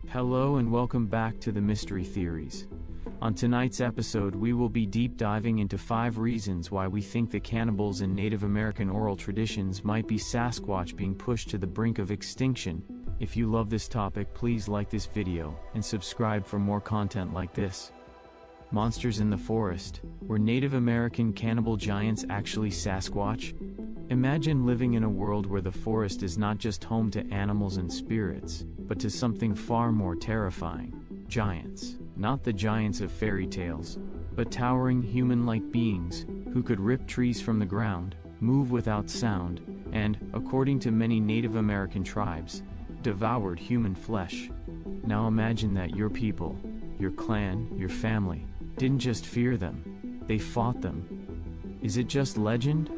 Hello and welcome back to the Mystery Theories. On tonight's episode, we will be deep diving into 5 reasons why we think the cannibals in Native American oral traditions might be Sasquatch being pushed to the brink of extinction. If you love this topic, please like this video and subscribe for more content like this. Monsters in the forest. Were Native American cannibal giants actually Sasquatch? Imagine living in a world where the forest is not just home to animals and spirits, but to something far more terrifying. Giants. Not the giants of fairy tales, but towering human-like beings who could rip trees from the ground, move without sound, and, according to many Native American tribes, devoured human flesh. Now imagine that your people, your clan, your family, didn't just fear them, they fought them. Is it just legend?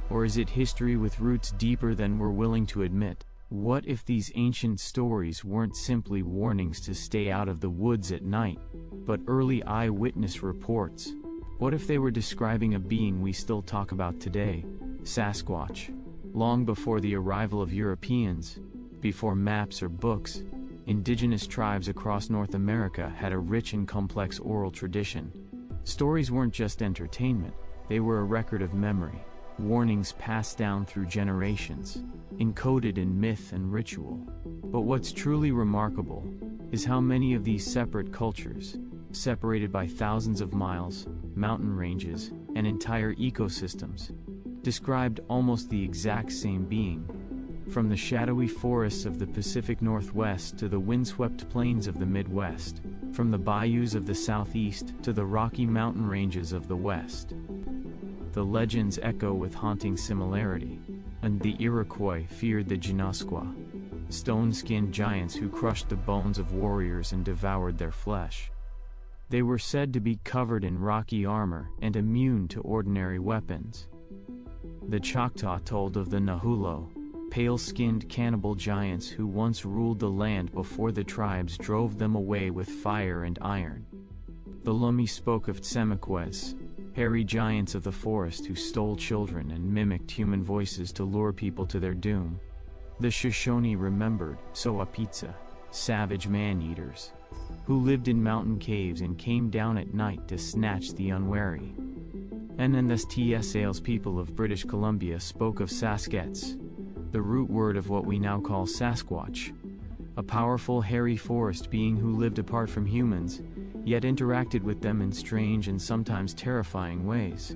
Or is it history with roots deeper than we're willing to admit? What if these ancient stories weren't simply warnings to stay out of the woods at night, but early eyewitness reports? What if they were describing a being we still talk about today, Sasquatch? Long before the arrival of Europeans, before maps or books, indigenous tribes across North America had a rich and complex oral tradition. Stories weren't just entertainment, they were a record of memory. Warnings passed down through generations, encoded in myth and ritual. But what's truly remarkable is how many of these separate cultures, separated by thousands of miles, mountain ranges, and entire ecosystems, described almost the exact same being. From the shadowy forests of the Pacific Northwest to the windswept plains of the Midwest, from the bayous of the Southeast to the Rocky Mountain ranges of the West. The legends echo with haunting similarity, and the Iroquois feared the Jinasqua, stone-skinned giants who crushed the bones of warriors and devoured their flesh. They were said to be covered in rocky armor and immune to ordinary weapons. The Choctaw told of the Nahulo, pale-skinned cannibal giants who once ruled the land before the tribes drove them away with fire and iron. The Lummi spoke of Tsemaques, hairy giants of the forest who stole children and mimicked human voices to lure people to their doom. The Shoshone remembered Soapitza, savage man-eaters, who lived in mountain caves and came down at night to snatch the unwary. And then the Tsales people of British Columbia spoke of Saskets, the root word of what we now call Sasquatch, a powerful hairy forest being who lived apart from humans, yet interacted with them in strange and sometimes terrifying ways.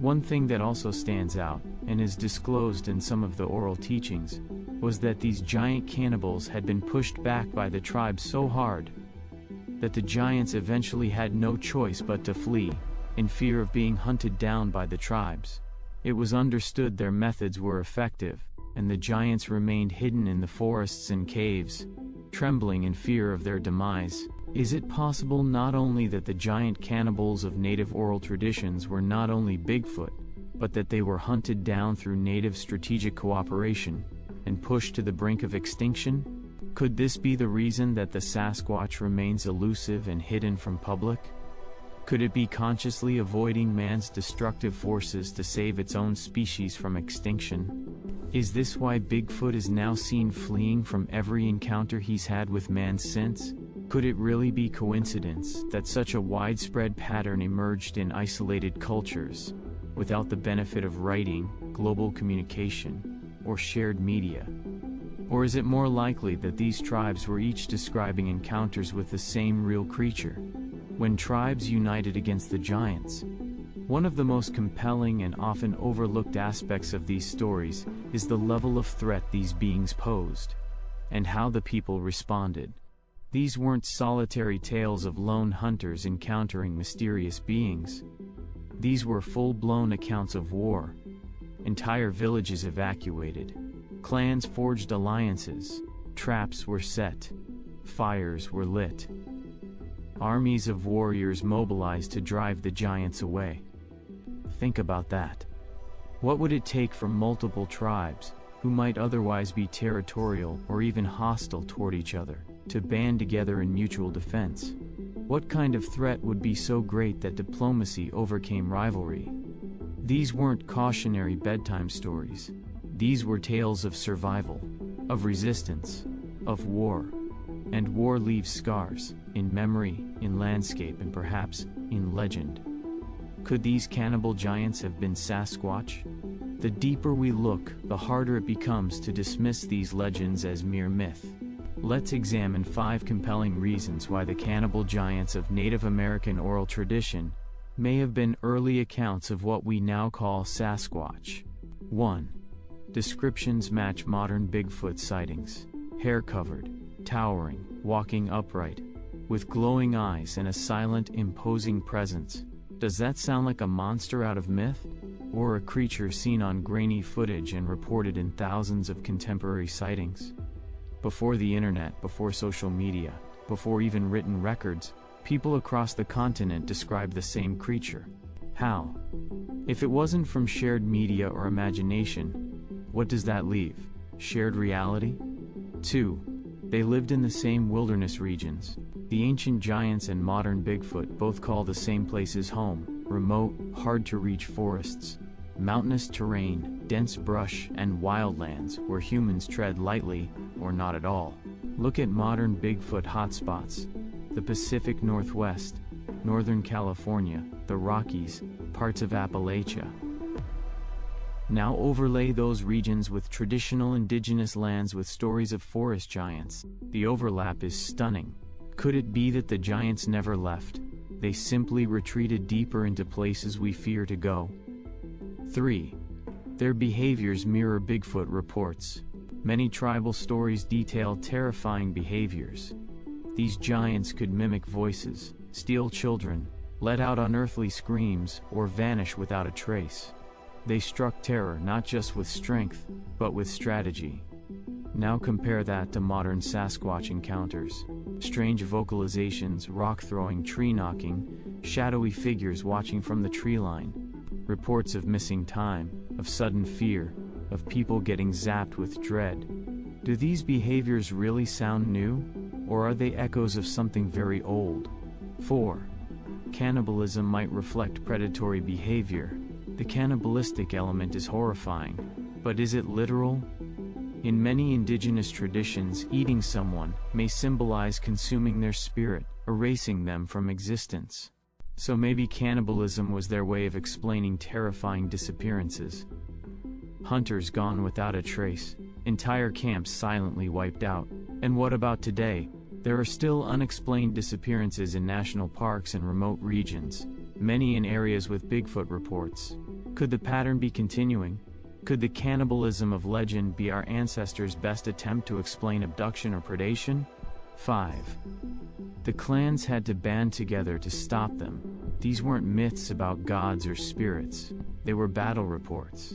One thing that also stands out, and is disclosed in some of the oral teachings, was that these giant cannibals had been pushed back by the tribe so hard that the giants eventually had no choice but to flee, in fear of being hunted down by the tribes. It was understood their methods were effective, and the giants remained hidden in the forests and caves, trembling in fear of their demise. Is it possible not only that the giant cannibals of native oral traditions were not only Bigfoot, but that they were hunted down through native strategic cooperation, and pushed to the brink of extinction? Could this be the reason that the Sasquatch remains elusive and hidden from public? Could it be consciously avoiding man's destructive forces to save its own species from extinction? Is this why Bigfoot is now seen fleeing from every encounter he's had with man since? Could it really be coincidence that such a widespread pattern emerged in isolated cultures, without the benefit of writing, global communication, or shared media? Or is it more likely that these tribes were each describing encounters with the same real creature, when tribes united against the giants? One of the most compelling and often overlooked aspects of these stories is the level of threat these beings posed, and how the people responded. These weren't solitary tales of lone hunters encountering mysterious beings. These were full-blown accounts of war. Entire villages evacuated. Clans forged alliances. Traps were set. Fires were lit. Armies of warriors mobilized to drive the giants away. Think about that. What would it take for multiple tribes, who might otherwise be territorial or even hostile toward each other, to band together in mutual defense? What kind of threat would be so great that diplomacy overcame rivalry? These weren't cautionary bedtime stories. These were tales of survival, of resistance, of war. And war leaves scars, in memory, in landscape, and perhaps in legend. Could these cannibal giants have been Sasquatch? The deeper we look, the harder it becomes to dismiss these legends as mere myth. Let's examine 5 compelling reasons why the cannibal giants of Native American oral tradition may have been early accounts of what we now call Sasquatch. 1. Descriptions match modern Bigfoot sightings. Hair-covered, towering, walking upright, with glowing eyes and a silent, imposing presence. Does that sound like a monster out of myth? Or a creature seen on grainy footage and reported in thousands of contemporary sightings? Before the internet, before social media, before even written records, people across the continent described the same creature. How? If it wasn't from shared media or imagination, what does that leave? Shared reality? 2. They lived in the same wilderness regions. The ancient giants and modern Bigfoot both call the same places home: remote, hard-to-reach forests, mountainous terrain, dense brush, and wildlands where humans tread lightly or not at all. Look at modern Bigfoot hotspots: the Pacific Northwest, Northern California, the Rockies, parts of Appalachia. Now overlay those regions with traditional indigenous lands with stories of forest giants. The overlap is stunning. Could it be that the giants never left? They simply retreated deeper into places we fear to go. 3. Their behaviors mirror Bigfoot reports. Many tribal stories detail terrifying behaviors. These giants could mimic voices, steal children, let out unearthly screams, or vanish without a trace. They struck terror not just with strength, but with strategy. Now compare that to modern Sasquatch encounters. Strange vocalizations, rock-throwing, tree-knocking, shadowy figures watching from the tree line. Reports of missing time, of sudden fear, of people getting zapped with dread. Do these behaviors really sound new, or are they echoes of something very old? 4. Cannibalism might reflect predatory behavior. The cannibalistic element is horrifying, but is it literal? In many indigenous traditions, eating someone may symbolize consuming their spirit, erasing them from existence. So maybe cannibalism was their way of explaining terrifying disappearances. Hunters gone without a trace, entire camps silently wiped out. And what about today? There are still unexplained disappearances in national parks and remote regions, many in areas with Bigfoot reports. Could the pattern be continuing? Could the cannibalism of legend be our ancestors' best attempt to explain abduction or predation? 5. The clans had to band together to stop them. These weren't myths about gods or spirits. They were battle reports.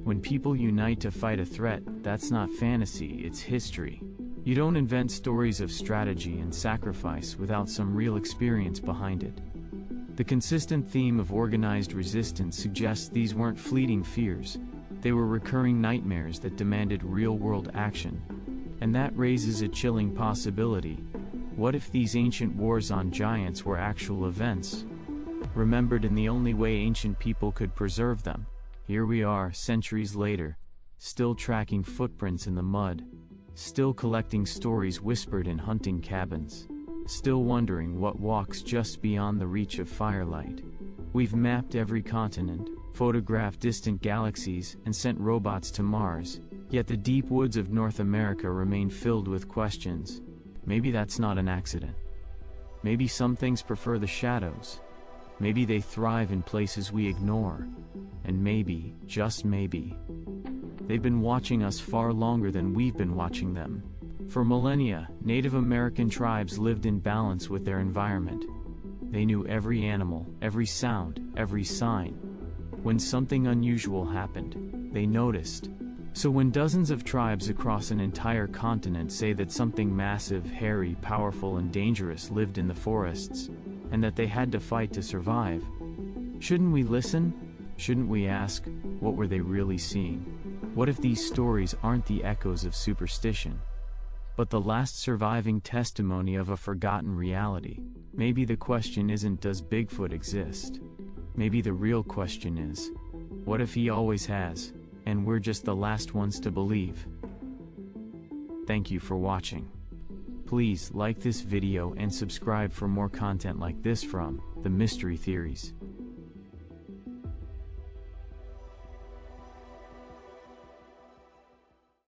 When people unite to fight a threat, that's not fantasy, it's history. You don't invent stories of strategy and sacrifice without some real experience behind it. The consistent theme of organized resistance suggests these weren't fleeting fears. They were recurring nightmares that demanded real-world action. And that raises a chilling possibility. What if these ancient wars on giants were actual events, remembered in the only way ancient people could preserve them? Here we are, centuries later, still tracking footprints in the mud, still collecting stories whispered in hunting cabins, still wondering what walks just beyond the reach of firelight. We've mapped every continent, photographed distant galaxies, and sent robots to Mars, yet the deep woods of North America remain filled with questions. Maybe that's not an accident. Maybe some things prefer the shadows. Maybe they thrive in places we ignore. And maybe, just maybe, they've been watching us far longer than we've been watching them. For millennia, Native American tribes lived in balance with their environment. They knew every animal, every sound, every sign. When something unusual happened, they noticed. So when dozens of tribes across an entire continent say that something massive, hairy, powerful, and dangerous lived in the forests, and that they had to fight to survive, shouldn't we listen? Shouldn't we ask, what were they really seeing? What if these stories aren't the echoes of superstition, but the last surviving testimony of a forgotten reality? Maybe the question isn't, does Bigfoot exist? Maybe the real question is, What if he always has, and we're just the last ones to believe? Thank you for watching. Please like this video and subscribe for more content like this from The Mystery Theories.